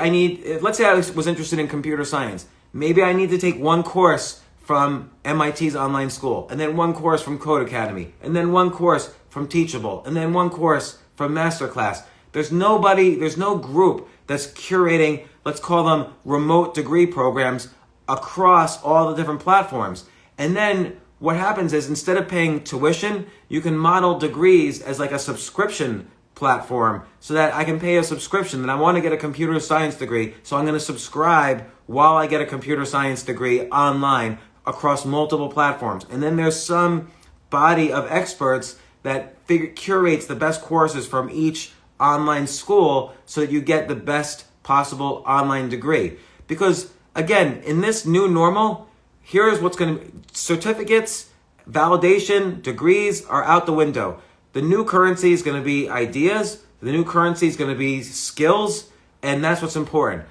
let's say I was interested in computer science. Maybe I need to take one course from MIT's online school, and then one course from Code Academy, and then one course from Teachable, and then one course from Masterclass. There's no group that's curating, let's call them remote degree programs across all the different platforms. And then what happens is, instead of paying tuition, you can model degrees as like a subscription platform, so that I can pay a subscription. And I want to get a computer science degree, so I'm going to subscribe while I get a computer science degree online across multiple platforms. And then there's some body of experts that curates the best courses from each online school, so that you get the best possible online degree. Because again, in this new normal, here's what's going to, certificates, validation, degrees are out the window. The new currency is going to be ideas. The new currency is going to be skills. And that's what's important.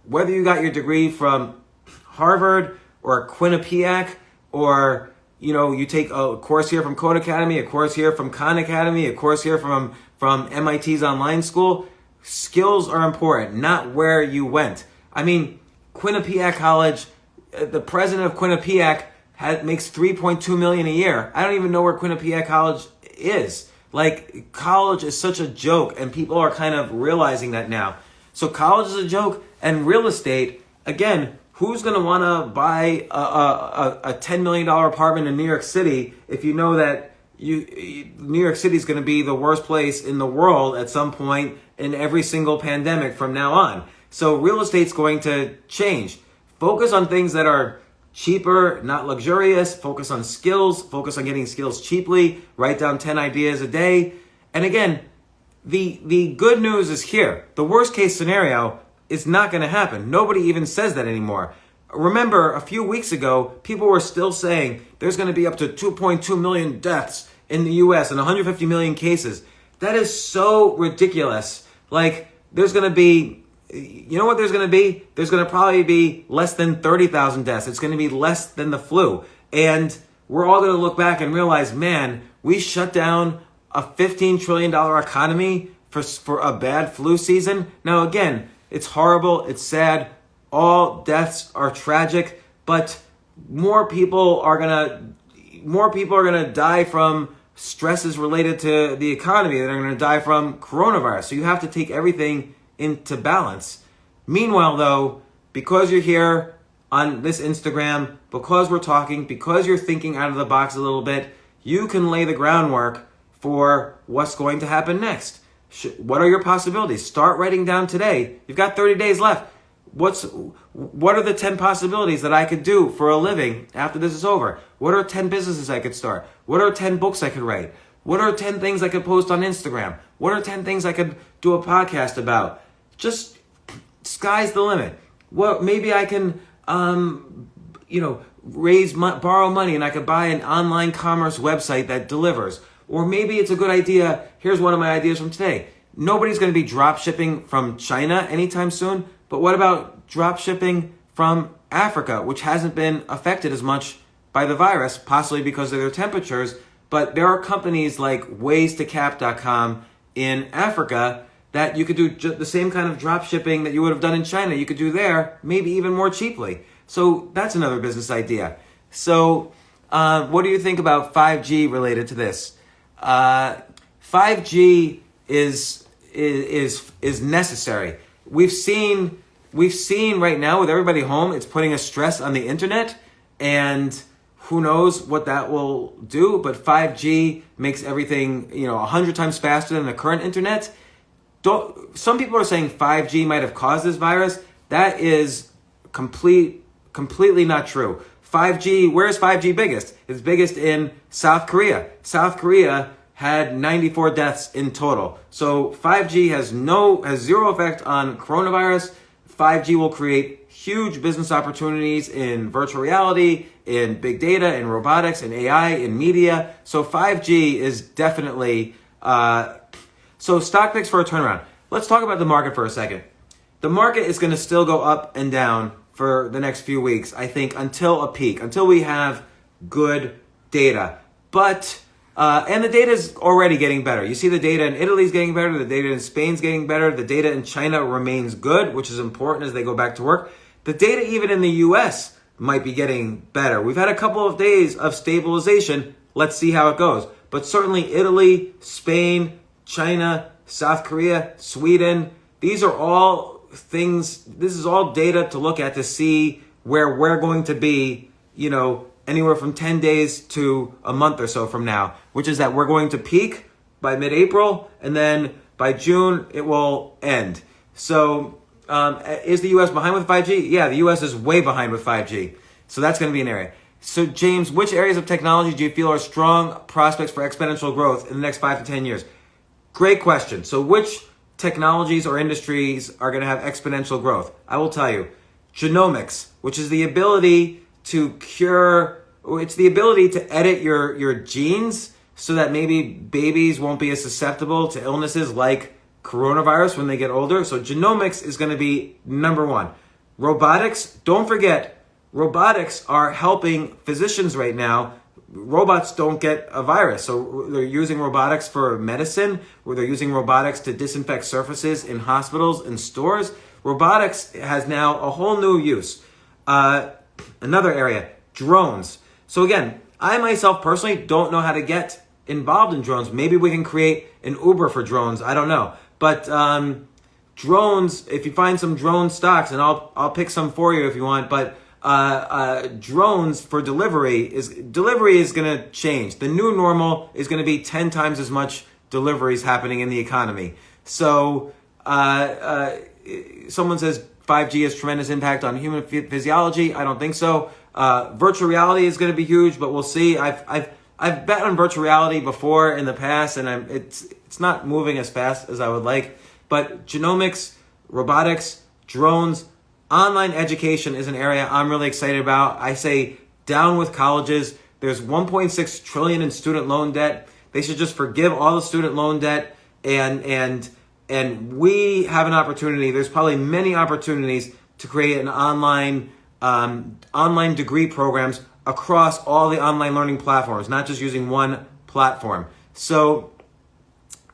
Whether you got your degree from Harvard or Quinnipiac, or you take a course here from Code Academy, a course here from Khan Academy, a course here from MIT's online school, skills are important, not where you went. I mean, Quinnipiac College, the president of Quinnipiac makes $3.2 million a year. I don't even know where Quinnipiac College is. Like, college is such a joke, and people are kind of realizing that now. So college is a joke, and real estate, again, who's going to want to buy a $10 million apartment in New York City if you know that New York City is going to be the worst place in the world at some point in every single pandemic from now on? So real estate's going to change. Focus on things that are cheaper, not luxurious. Focus on skills. Focus on getting skills cheaply. Write down 10 ideas a day. And again, the good news is here. The worst case scenario is not going to happen. Nobody even says that anymore. Remember, a few weeks ago, people were still saying there's going to be up to 2.2 million deaths in the US and 150 million cases. That is so ridiculous. Like, there's going to be, you know what there's going to be? There's going to probably be less than 30,000 deaths. It's going to be less than the flu. And we're all going to look back and realize, man, we shut down a $15 trillion economy for a bad flu season. Now, again, it's horrible. It's sad. All deaths are tragic, but more people are going to die from stresses related to the economy than are going to die from coronavirus. So you have to take everything into balance. Meanwhile, though, because you're here on this Instagram, because we're talking, because you're thinking out of the box a little bit, you can lay the groundwork for what's going to happen next. What are your possibilities? Start writing down today. You've got 30 days left. What are the 10 possibilities that I could do for a living after this is over? What are 10 businesses I could start? What are 10 books I could write? What are 10 things I could post on Instagram? What are 10 things I could do a podcast about? Just sky's the limit. Well, maybe I can, borrow money and I could buy an online commerce website that delivers. Or maybe it's a good idea. Here's one of my ideas from today. Nobody's going to be drop shipping from China anytime soon. But what about drop shipping from Africa, which hasn't been affected as much by the virus, possibly because of their temperatures? But there are companies like waystocap.com in Africa that you could do the same kind of drop shipping that you would have done in China. You could do there, maybe even more cheaply. So that's another business idea. So what do you think about 5G related to this? 5G is necessary. We've seen right now with everybody home, it's putting a stress on the internet, and who knows what that will do. But 5G makes everything 100 times faster than the current internet. Some people are saying 5G might have caused this virus. That is completely not true. 5G, where is 5G biggest? It's biggest in South Korea. South Korea had 94 deaths in total. So 5G has zero effect on coronavirus. 5G will create huge business opportunities in virtual reality, in big data, in robotics, in AI, in media. So 5G is definitely... So stock picks for a turnaround. Let's talk about the market for a second. The market is going to still go up and down for the next few weeks, I think, until a peak, until we have good data. But, and the data is already getting better. You see the data in Italy is getting better. The data in Spain is getting better. The data in China remains good, which is important as they go back to work. The data even in the US might be getting better. We've had a couple of days of stabilization. Let's see how it goes. but certainly Italy, Spain, China, South Korea, Sweden, these are all things, this is all data to look at to see where we're going to be, anywhere from 10 days to a month or so from now, which is that we're going to peak by mid-April, and then by June, it will end. So is the U.S. behind with 5G? Yeah, the U.S. is way behind with 5G. So that's going to be an area. So James, which areas of technology do you feel are strong prospects for exponential growth in the next 5 to 10 years? Great question. So which technologies or industries are going to have exponential growth? I will tell you. Genomics, which is the ability to it's the ability to edit your genes so that maybe babies won't be as susceptible to illnesses like coronavirus when they get older. So genomics is going to be number one. Robotics, don't forget, robotics are helping physicians right now. Robots don't get a virus. So they're using robotics for medicine, where they're using robotics to disinfect surfaces in hospitals and stores. Robotics has now a whole new use. Another area, drones. So again, I myself personally don't know how to get involved in drones. Maybe we can create an Uber for drones. I don't know. But drones, if you find some drone stocks, and I'll pick some for you if you want, but drones for delivery is going to change. The new normal is going to be 10 times as much deliveries happening in the economy. So someone says 5G has tremendous impact on human physiology. I don't think so. Virtual reality is going to be huge, but we'll see. I've bet on virtual reality before in the past, and it's not moving as fast as I would like. But genomics, robotics, drones, online education is an area I'm really excited about. I say down with colleges. There's 1.6 trillion in student loan debt. They should just forgive all the student loan debt, and we have an opportunity. There's probably many opportunities to create an online degree programs across all the online learning platforms, not just using one platform. So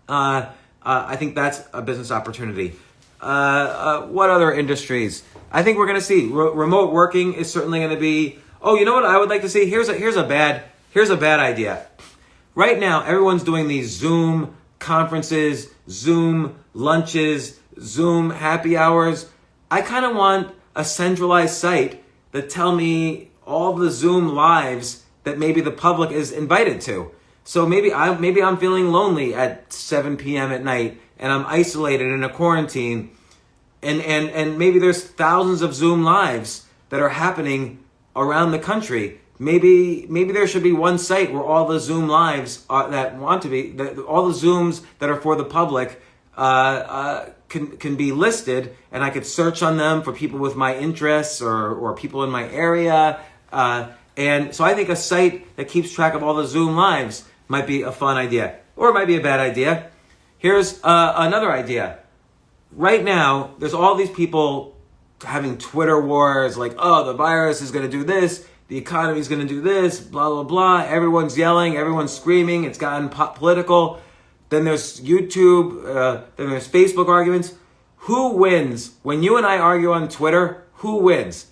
I think that's a business opportunity. What other industries? I think we're going to see remote working is certainly going to be. Oh, you know what I would like to see? Here's a bad idea. Right now, everyone's doing these Zoom conferences, Zoom lunches, Zoom happy hours. I kind of want a centralized site that tell me all the Zoom lives that maybe the public is invited to. So maybe I'm feeling lonely at 7 p.m. at night, and I'm isolated in a quarantine, and maybe there's thousands of Zoom lives that are happening around the country. Maybe there should be one site where all the Zoom lives that want to be, all the Zooms that are for the public can be listed, and I could search on them for people with my interests or people in my area. And so I think a site that keeps track of all the Zoom lives might be a fun idea, or it might be a bad idea. Here's another idea. Right now, there's all these people having Twitter wars, like, oh, the virus is going to do this, the economy is going to do this, blah, blah, blah. Everyone's yelling, everyone's screaming. It's gotten political. Then there's YouTube, then there's Facebook arguments. Who wins? When you and I argue on Twitter, who wins?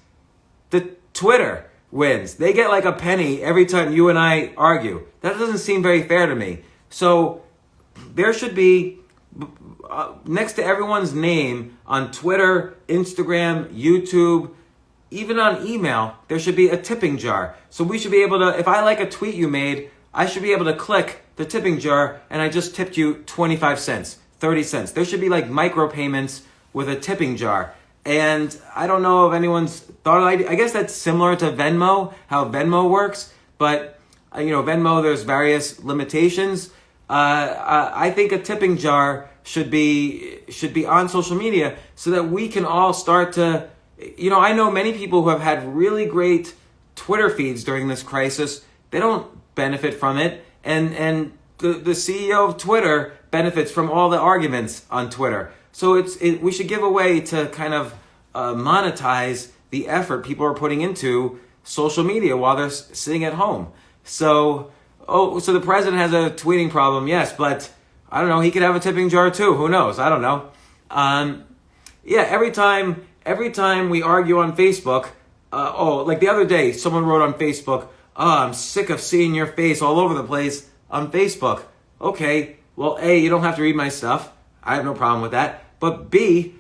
The Twitter wins. They get like a penny every time you and I argue. That doesn't seem very fair to me. So there should be, next to everyone's name on Twitter, Instagram, YouTube, even on email, there should be a tipping jar. So we should be able to, if I like a tweet you made, I should be able to click the tipping jar and I just tipped you 25 cents, 30 cents. There should be like micropayments with a tipping jar. And I don't know if anyone's thought of it. I guess that's similar to Venmo, how Venmo works. But, Venmo, there's various limitations. I think a tipping jar should be on social media so that we can all start to, I know many people who have had really great Twitter feeds during this crisis. They don't benefit from it. And the CEO of Twitter benefits from all the arguments on Twitter. So we should give a way to kind of monetize the effort people are putting into social media while they're sitting at home. So the president has a tweeting problem, yes, but I don't know, he could have a tipping jar too. Who knows? I don't know. Every time we argue on Facebook, like the other day, someone wrote on Facebook, oh, I'm sick of seeing your face all over the place. on Facebook. Okay, well, A, you don't have to read my stuff. I have no problem with that. But B,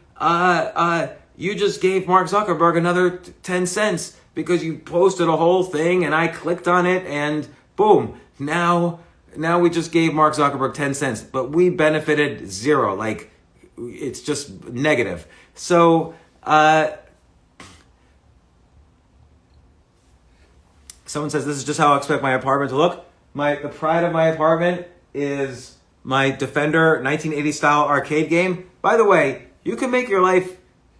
you just gave Mark Zuckerberg another 10 cents because you posted a whole thing and I clicked on it and boom, now we just gave Mark Zuckerberg 10 cents, but we benefited zero. Like, it's just negative. So, someone says, this is just how I expect my apartment to look. The pride of my apartment is my Defender 1980 style arcade game. By the way, you can make your life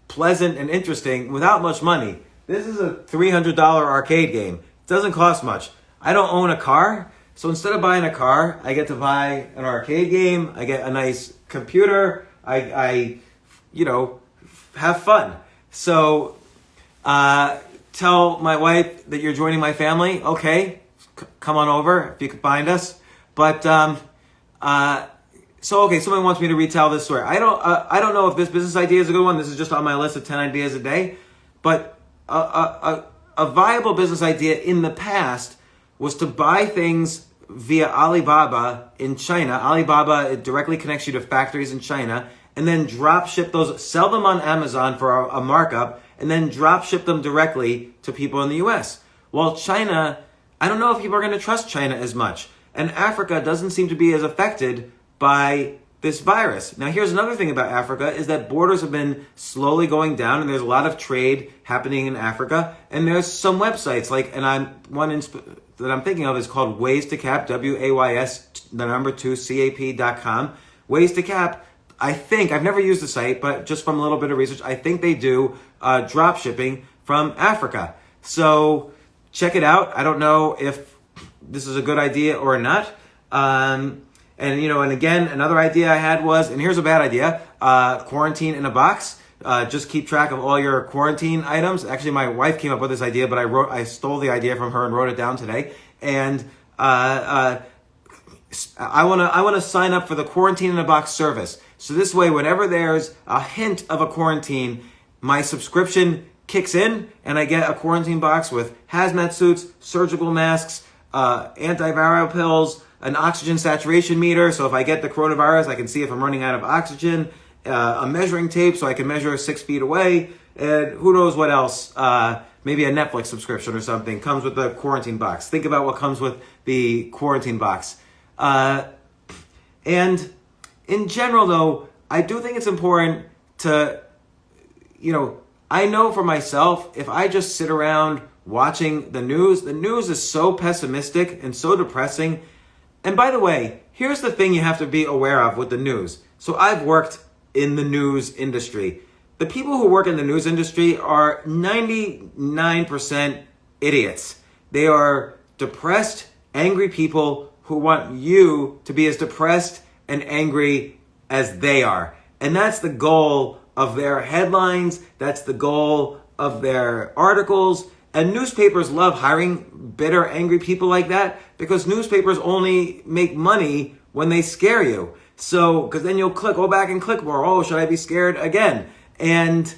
pleasant and interesting without much money. This is a $300 arcade game. It doesn't cost much. I don't own a car, so instead of buying a car, I get to buy an arcade game. I get a nice computer. I have fun. So, tell my wife that you're joining my family. Okay, come on over if you can find us. But someone wants me to retell this story. I don't know if this business idea is a good one. This is just on my list of 10 ideas a day. But a viable business idea in the past was to buy things via Alibaba in China. Alibaba, it directly connects you to factories in China, and then drop ship those, sell them on Amazon for a markup, and then drop ship them directly to people in the US. Well, China, I don't know if people are going to trust China as much. And Africa doesn't seem to be as affected by this virus. Now, here's another thing about Africa is that borders have been slowly going down and there's a lot of trade happening in Africa. And there's some websites that I'm thinking of is called Ways to Cap, WAYS2CAP.com. Ways to Cap, I think, I've never used the site, but just from a little bit of research, I think they do drop shipping from Africa. So check it out. I don't know if this is a good idea or not. And again, another idea I had was, and here's a bad idea, quarantine in a box. Just keep track of all your quarantine items. Actually, my wife came up with this idea, but I stole the idea from her and wrote it down today. And I want to sign up for the quarantine in a box service. So this way, whenever there's a hint of a quarantine, my subscription kicks in and I get a quarantine box with hazmat suits, surgical masks, antiviral pills, an oxygen saturation meter, so if I get the coronavirus, I can see if I'm running out of oxygen, a measuring tape so I can measure 6 feet away, and who knows what else, maybe a Netflix subscription or something comes with the quarantine box. Think about what comes with the quarantine box. And in general, though, I do think it's important to, I know for myself, if I just sit around watching the news is so pessimistic and so depressing. And by the way, here's the thing you have to be aware of with the news. So I've worked in the news industry. The people who work in the news industry are 99% idiots. They are depressed, angry people who want you to be as depressed and angry as they are. And that's the goal of their headlines. That's the goal of their articles. And newspapers love hiring bitter, angry people like that because newspapers only make money when they scare you. So, because then you'll go back and click more. Oh, should I be scared again? And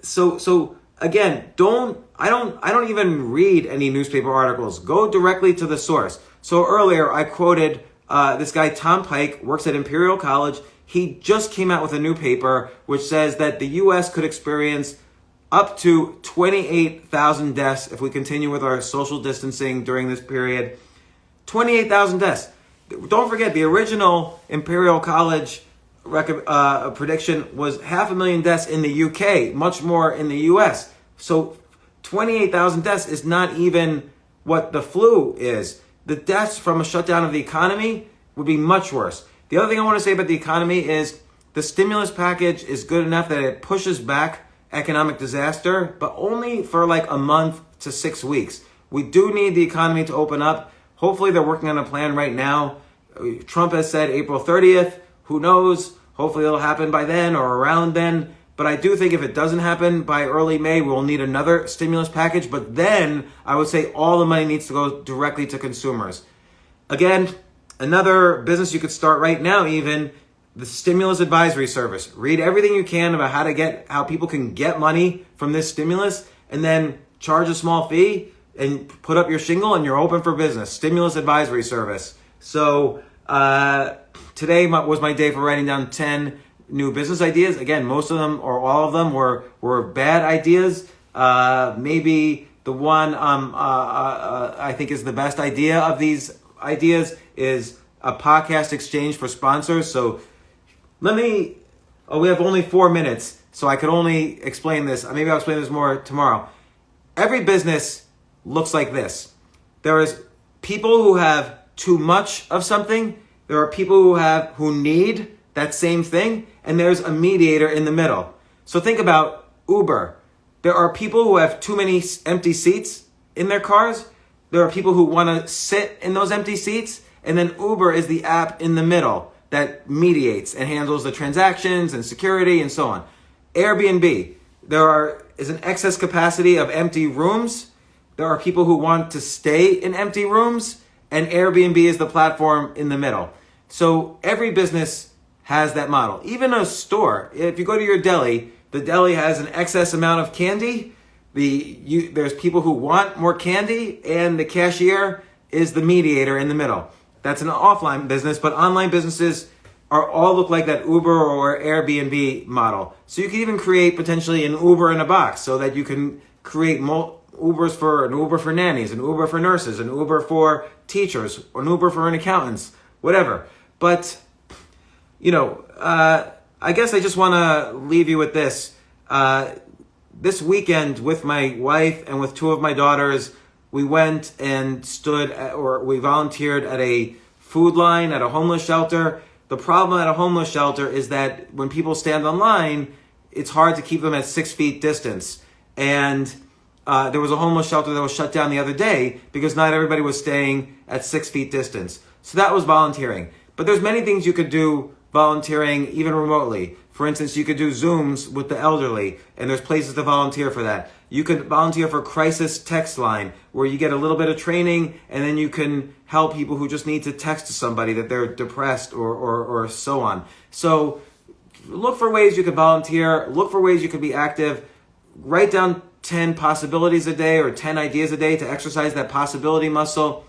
so again, I don't even read any newspaper articles. Go directly to the source. So earlier I quoted this guy Tom Pike, works at Imperial College. He just came out with a new paper which says that the U.S. could experience up to 28,000 deaths if we continue with our social distancing during this period. 28,000 deaths. Don't forget, the original Imperial College prediction was 500,000 deaths in the UK, much more in the US. So 28,000 deaths is not even what the flu is. The deaths from a shutdown of the economy would be much worse. The other thing I want to say about the economy is the stimulus package is good enough that it pushes back economic disaster, but only for like a month to 6 weeks. We do need the economy to open up. Hopefully they're working on a plan right now. Trump has said April 30th. Who knows? Hopefully it'll happen by then or around then. But I do think if it doesn't happen by early May, we'll need another stimulus package. But then I would say all the money needs to go directly to consumers. Again, another business you could start right now even, the stimulus advisory service. Read everything you can about how people can get money from this stimulus and then charge a small fee. and put up your shingle and you're open for business. Stimulus advisory service. So today was my day for writing down 10 new business ideas. Again, most of them or all of them were bad ideas. Maybe the one I think is the best idea of these ideas is a podcast exchange for sponsors. So we have only 4 minutes, so I could only explain this. Maybe I'll explain this more tomorrow. Every business looks like this. There is people who have too much of something. There are people who need that same thing, and there's a mediator in the middle. So think about Uber. There are people who have too many empty seats in their cars. There are people who want to sit in those empty seats, and then Uber is the app in the middle that mediates and handles the transactions and security and so on. Airbnb, is an excess capacity of empty rooms. There are people who want to stay in empty rooms, and Airbnb is the platform in the middle. So every business has that model. Even a store, if you go to your deli, the deli has an excess amount of candy. There's people who want more candy, and the cashier is the mediator in the middle. That's an offline business, but online businesses all look like that Uber or Airbnb model. So you can even create potentially an Uber in a box, so that you can create an Uber for nannies, an Uber for nurses, an Uber for teachers, or an Uber for accountants, whatever. But, I guess I just want to leave you with this. This weekend with my wife and with 2 of my daughters, we went and we volunteered at a food line at a homeless shelter. The problem at a homeless shelter is that when people stand on line, it's hard to keep them at 6 feet distance. And there was a homeless shelter that was shut down the other day because not everybody was staying at 6 feet distance. So that was volunteering. But there's many things you could do volunteering even remotely. For instance, you could do Zooms with the elderly, and there's places to volunteer for that. You could volunteer for crisis text line, where you get a little bit of training, and then you can help people who just need to text to somebody that they're depressed or so on. So look for ways you could volunteer. Look for ways you could be active. Write down 10 possibilities a day or 10 ideas a day to exercise that possibility muscle.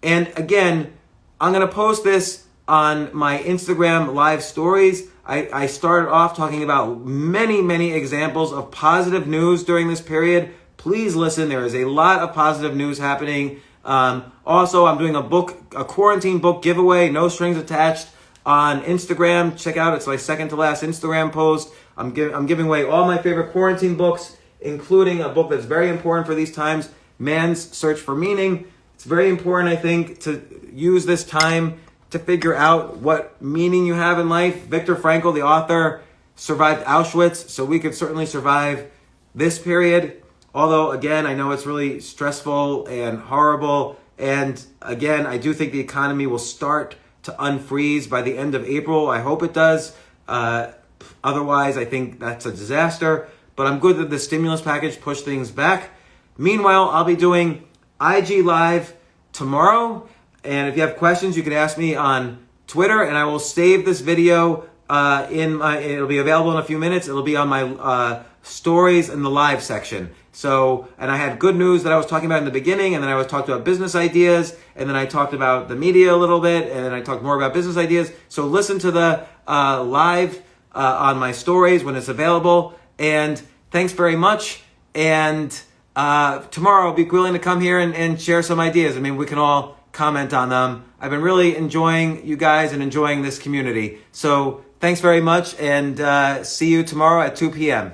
And again, I'm going to post this on my Instagram live stories. I started off talking about many, many examples of positive news during this period. Please listen. There is a lot of positive news happening. Also, I'm doing a quarantine book giveaway, no strings attached, on Instagram. Check out, it's my second to last Instagram post. I'm giving away all my favorite quarantine books, including a book that's very important for these times, Man's Search for Meaning. It's very important, I think, to use this time to figure out what meaning you have in life. Viktor Frankl, the author, survived Auschwitz, so we could certainly survive this period. Although, again, I know it's really stressful and horrible. And again, I do think the economy will start to unfreeze by the end of April. I hope it does. Otherwise, I think that's a disaster. But I'm good that the stimulus package pushed things back. Meanwhile, I'll be doing IG Live tomorrow. And if you have questions, you can ask me on Twitter, and I will save this video it'll be available in a few minutes. It'll be on my stories in the live section. And I had good news that I was talking about in the beginning, and then I was talking about business ideas, and then I talked about the media a little bit, and then I talked more about business ideas. So listen to the live on my stories when it's available. And thanks very much. And tomorrow I'll be willing to come here and share some ideas. We can all comment on them. I've been really enjoying you guys and enjoying this community. So thanks very much, and see you tomorrow at 2 p.m.